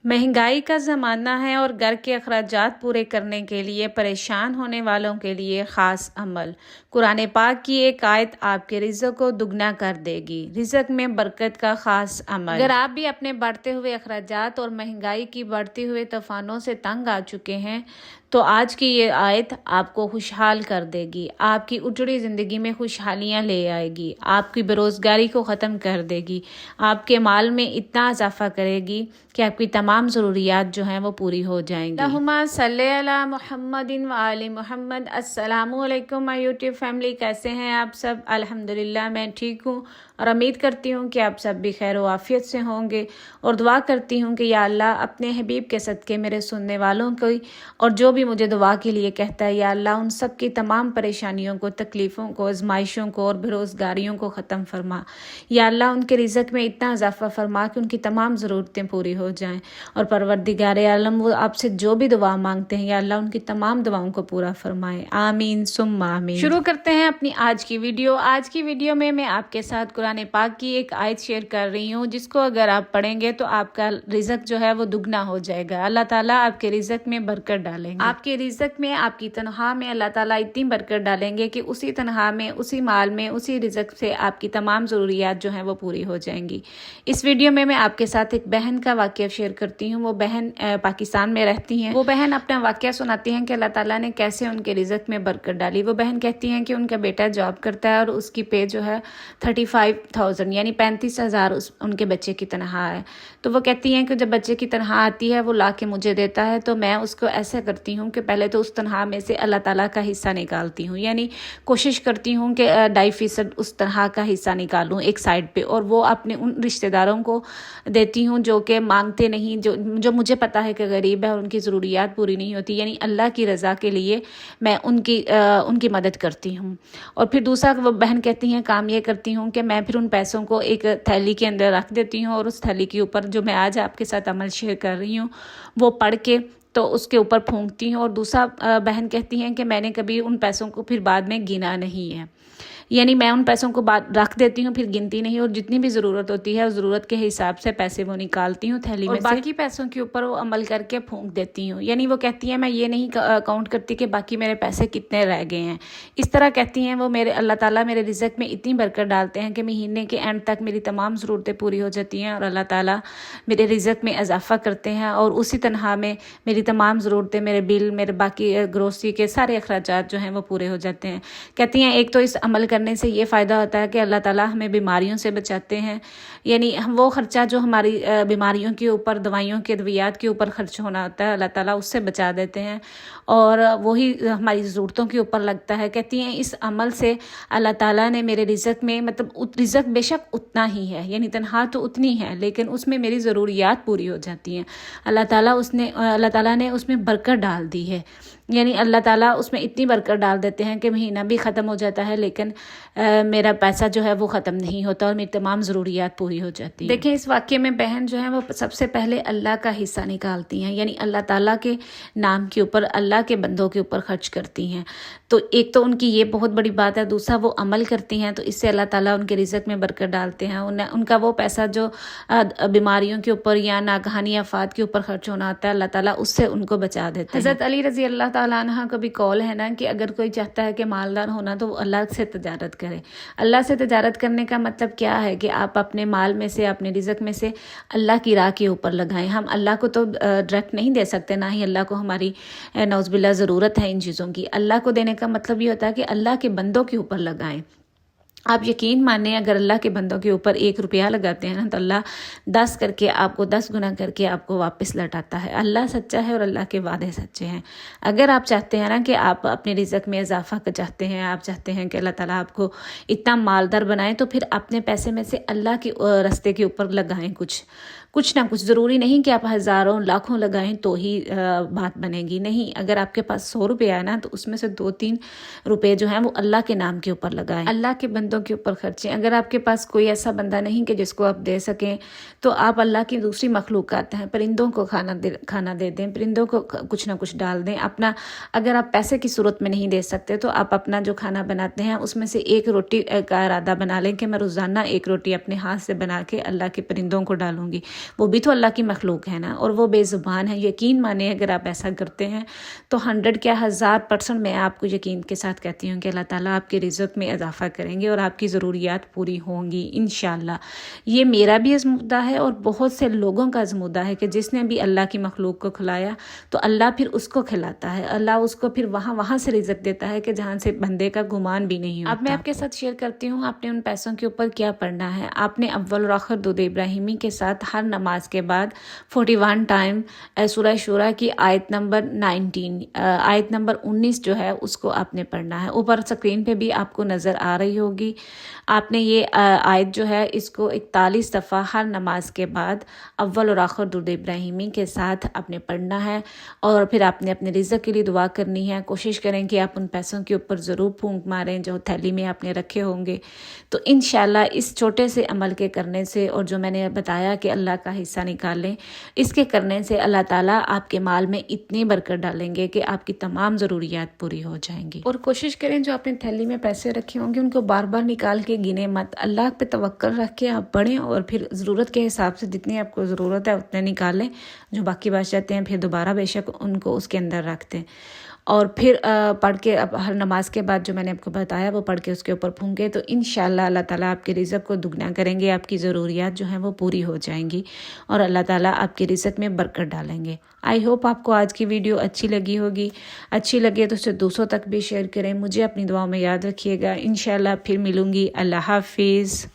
महंगाई का ज़माना है और घर के अखराजात पूरे करने के लिए परेशान होने वालों के लिए ख़ास अमल। कुरान पाक की एक आयत आपके रिज़्क़ को दुगना कर देगी। रिज़्क़ में बरकत का ख़ास अमल। अगर आप भी अपने बढ़ते हुए अखराजात और महंगाई की बढ़ते हुए तूफ़ानों से तंग आ चुके हैं तो आज की ये आयत आपको खुशहाल कर देगी, आपकी उजड़ी ज़िंदगी में खुशहालियाँ ले आएगी, आपकी बेरोज़गारी को ख़त्म कर देगी, आपके माल में इतना इजाफ़ा करेगी कि आपकी तमाम ज़रूरियात जो हैं वो पूरी हो जाएंगी। अल्लाहुम्मा सल्ली अला मुहम्मदिन व आलि मुहम्मद। अस्सलामु अलैकुम माय यूट्यूब फैमिली, कैसे हैं आप सब? अल्हम्दुलिल्लाह मैं ठीक हूँ और उम्मीद करती हूँ कि आप सब भी खैर व आफियत से होंगे और दुआ करती हूँ कि या अल्लाह अपने हबीब के सदक़े मेरे सुनने वालों को और जो भी मुझे दुआ के लिए कहता है, या अल्लाह उन सब की तमाम परेशानियों को, तकलीफ़ों को, आजमाइशों को और बेरोज़गारियों को ख़त्म फरमा। या अल्लाह उनके रिज़्क़ में इतना इजाफ़ा फरमा कि उनकी तमाम ज़रूरतें पूरी हो जाएं। और परवरदिगार आलम वो आपसे जो भी दुआ मांगते हैं, या अल्लाह उनकी तमाम दुआओं को पूरा फरमाए। आमीन सुम्मा आमीन। शुरू करते हैं अपनी आज की वीडियो। आज की वीडियो में मैं आपके साथ कुरान पाक की एक आयत शेयर कर रही हूँ जिसको अगर आप पढ़ेंगे तो आपका रिज़्क़ जो है वो दुगना हो जाएगा। अल्लाह ताला आपके रिज़्क़ में बरकत डालेंगे। आपके रिज़्क़ में, आपकी तनख्वाह में अल्लाह ताला इतनी बरकत डालेंगे कि उसी तनख्वाह में, उसी माल में, उसी रिज़्क़ से आपकी तमाम ज़रूरियात जो हैं वो पूरी हो जाएंगी। इस वीडियो में मैं आपके साथ एक बहन का वाक़या शेयर करती हूँ। वो बहन पाकिस्तान में रहती हैं। वो बहन अपना वाक़या सुनाती हैं कि अल्लाह ताला ने कैसे उनके रिज़्क़ में बरकत डाली। वो बहन कहती हैं कि उनका बेटा जॉब करता है और उसकी पे जो है 35,000 यानी 35,000 उनके बच्चे की तनख्वाह है। तो वो कहती हैं कि जब बच्चे की तनख्वाह आती है वो ला के मुझे देता है तो मैं उसको ऐसे करती हूँ कि पहले तो उस तनख्वाह में से अल्लाह ताला का हिस्सा निकालती हूँ, यानी कोशिश करती हूँ कि 2.5% उस तनख्वाह का हिस्सा निकालूँ एक साइड पे, और वो अपने उन रिश्तेदारों को देती हूँ जो कि मांगते नहीं, जो मुझे पता है कि गरीब है और उनकी ज़रूरियात पूरी नहीं होती, यानी अल्लाह की रज़ा के लिए मैं उनकी मदद करती हूँ। और फिर दूसरा वो बहन कहती हैं काम ये करती हूँ कि मैं फिर उन पैसों को एक थैली के अंदर रख देती हूँ और उस थैली के ऊपर जो मैं आज आपके साथ अमल शेयर कर रही हूँ वो पढ़ के तो उसके ऊपर फूंकती हूँ। और दूसरा बहन कहती हैं कि मैंने कभी उन पैसों को फिर बाद में गिना नहीं है, यानी मैं उन पैसों को बाद रख देती हूँ, फिर गिनती नहीं, और जितनी भी ज़रूरत होती है उस ज़रूरत के हिसाब से पैसे वो निकालती हूँ थैली में से, बाकी पैसों के ऊपर वो अमल करके फूंक देती हूँ। यानी वो कहती हैं मैं ये नहीं काउंट करती कि बाकी मेरे पैसे कितने रह गए हैं। इस तरह कहती हैं वो मेरे अल्लाह ताला मेरे रिज़्क़ में इतनी बरकत डालते हैं कि महीने के एंड तक मेरी तमाम ज़रूरतें पूरी हो जाती हैं और अल्लाह ताला मेरे रिज़्क़ में इजाफ़ा करते हैं और उसी तनख्वाह में मेरी तमाम ज़रूरतें, मेरे बिल, मेरे बाकी ग्रोसरी के सारे अखराजात जो हैं वो पूरे हो जाते हैं। कहती हैं एक तो इस अमल करने से ये फ़ायदा होता है कि अल्लाह ताला हमें बीमारियों से बचाते हैं, यानी हम वो ख़र्चा जो हमारी बीमारियों के ऊपर, दवाइयों के अद्वियात के ऊपर खर्च होना होता है, अल्लाह ताला उससे बचा देते हैं और वही हमारी ज़रूरतों के ऊपर लगता है। कहती हैं इस अमल से अल्लाह ताला ने मेरे रिज़्क़ में, मतलब रिज़्क़ बेशक उतना ही है, यानी तनख्वाह तो उतनी है लेकिन उसमें मेरी ज़रूरियात पूरी हो जाती हैं। अल्लाह ताला ने उसमें बरकत डाल दी है, यानी अल्लाह ताला उसमें इतनी बरकत डाल देते हैं कि महीना भी ख़त्म हो जाता है लेकिन मेरा पैसा जो है वो ख़त्म नहीं होता और मेरी तमाम ज़रूरियात पूरी हो जाती है। देखें इस वाक़ये में बहन जो है वो सबसे पहले अल्लाह का हिस्सा निकालती हैं, यानी अल्लाह ताला के नाम के ऊपर, अल्लाह के बंदों के ऊपर खर्च करती हैं। तो एक तो उनकी ये बहुत बड़ी बात है, दूसरा वो अमल करती हैं तो इससे अल्लाह ताला उनके रिज़्क़ में बरकत डालते हैं। उनका वो पैसा जो बीमारियों के ऊपर या नागहानी आफात के ऊपर खर्च होना होता है, अल्लाह ताला उससे उनको बचा देते हैं। हज़रत अली रज़ी अल्लाह ताला अन्हा का भी कौल है ना कि अगर कोई चाहता है कि मालदार होना तो वो अल्लाह से तजारत करे। अल्लाह से तजारत करने का मतलब क्या है कि आप अपने माल में से, अपने रिज़्क़ में से अल्लाह की राह के ऊपर लगाएं। हम अल्लाह को तो डायरेक्ट नहीं दे सकते, ना ही अल्लाह को हमारी नौज़बिल्लाह ज़रूरत है इन चीज़ों की। अल्लाह को देने का मतलब ये होता है कि अल्लाह के बंदों के ऊपर लगाएं। आप यकीन माने अगर अल्लाह के बंदों के ऊपर 1 रुपया लगाते हैं ना तो अल्लाह 10 करके आपको 10 गुना करके आपको वापस लौटाता है। अल्लाह सच्चा है और अल्लाह के वादे सच्चे हैं। अगर आप चाहते हैं ना कि आप अपने रिज़्क़ में इजाफा चाहते हैं, आप चाहते हैं कि अल्लाह ताला आपको इतना मालदार बनाए, तो फिर अपने पैसे में से अल्लाह के रास्ते के ऊपर लगाएं कुछ ना कुछ। ज़रूरी नहीं कि आप हज़ारों लाखों लगाएं तो ही बात बनेगी, नहीं। अगर आपके पास 100 रुपये है ना तो उसमें से 2-3 रुपये जो हैं वो अल्लाह के नाम के ऊपर लगाएं, अल्लाह के बंदों के ऊपर खर्चें। अगर आपके पास कोई ऐसा बंदा नहीं कि जिसको आप दे सकें तो आप अल्लाह की दूसरी मखलूक़ात हैं, परिंदों को खाना दे दें, परिंदों को कुछ ना कुछ डाल दें। अपना अगर आप पैसे की सूरत में नहीं दे सकते तो आप अपना जो खाना बनाते हैं उसमें से 1 रोटी का इरादा बना लें कि मैं रोज़ाना 1 रोटी अपने हाथ से बना के अल्लाह के परिंदों को डालूंगी। وہ بھی تو اللہ کی مخلوق ہے نا، اور وہ بے زبان ہے. یقین مانیں اگر آپ ایسا کرتے ہیں تو 100 کیا 1000% میں آپ کو یقین کے ساتھ کہتی ہوں کہ اللہ تعالیٰ آپ کے رزق میں اضافہ کریں گے اور آپ کی ضروریات پوری ہوں گی انشاءاللہ. یہ میرا بھی عزمودہ ہے اور بہت سے لوگوں کا عزمودہ ہے کہ جس نے بھی اللہ کی مخلوق کو کھلایا تو اللہ پھر اس کو کھلاتا ہے، اللہ اس کو پھر وہاں سے رزق دیتا ہے کہ جہاں سے بندے کا گمان بھی نہیں ہوتا. اب میں آپ کے ساتھ شیئر کرتی ہوں آپ نے ان پیسوں کے اوپر کیا پڑھنا ہے. آپ نے اول اور آخر درود ابراہیمی کے ساتھ ہر نماز کے بعد 41 ٹائم سورہ شورى کی آیت نمبر 19 جو ہے اس کو آپ نے پڑھنا ہے. اوپر اسکرین پہ بھی آپ کو نظر آ رہی ہوگی. آپ نے یہ آیت جو ہے اس کو 41 دفعہ ہر نماز کے بعد اول اور آخر درود ابراہیمی کے ساتھ آپ نے پڑھنا ہے، اور پھر آپ نے اپنے رزق کے لیے دعا کرنی ہے. کوشش کریں کہ آپ ان پیسوں کے اوپر ضرور پھونک ماریں جو تھیلی میں آپ نے رکھے ہوں گے. تو انشاءاللہ اس چھوٹے سے عمل کے کرنے سے، اور جو میں نے بتایا کہ اللہ کا حصہ نکالیں، اس کے کرنے سے اللہ تعالیٰ آپ کے مال میں اتنی برکت ڈالیں گے کہ آپ کی تمام ضروریات پوری ہو جائیں گی. اور کوشش کریں جو اپنے تھیلی میں پیسے رکھے ہوں گے ان کو بار بار نکال کے گنے مت. اللہ پہ توکل رکھ کے آپ پڑھیں اور پھر ضرورت کے حساب سے جتنی آپ کو ضرورت ہے اتنے نکالیں، جو باقی بچ جاتے ہیں پھر دوبارہ بے شک ان کو اس کے اندر رکھ دیں. اور پھر پڑھ کے اب ہر نماز کے بعد جو میں نے آپ کو بتایا وہ پڑھ کے اس کے اوپر پھونکے تو انشاءاللہ اللہ تعالیٰ آپ کے رزق کو دگنا کریں گے. آپ کی ضروریات جو ہیں وہ پوری ہو جائیں گی اور اللہ تعالیٰ آپ کے رزق میں برکت ڈالیں گے. آئی ہوپ آپ کو آج کی ویڈیو اچھی لگی ہوگی. اچھی لگے تو اسے دوسروں تک بھی شیئر کریں. مجھے اپنی دعاؤں میں یاد رکھیے گا. انشاءاللہ پھر ملوں گی. اللہ حافظ.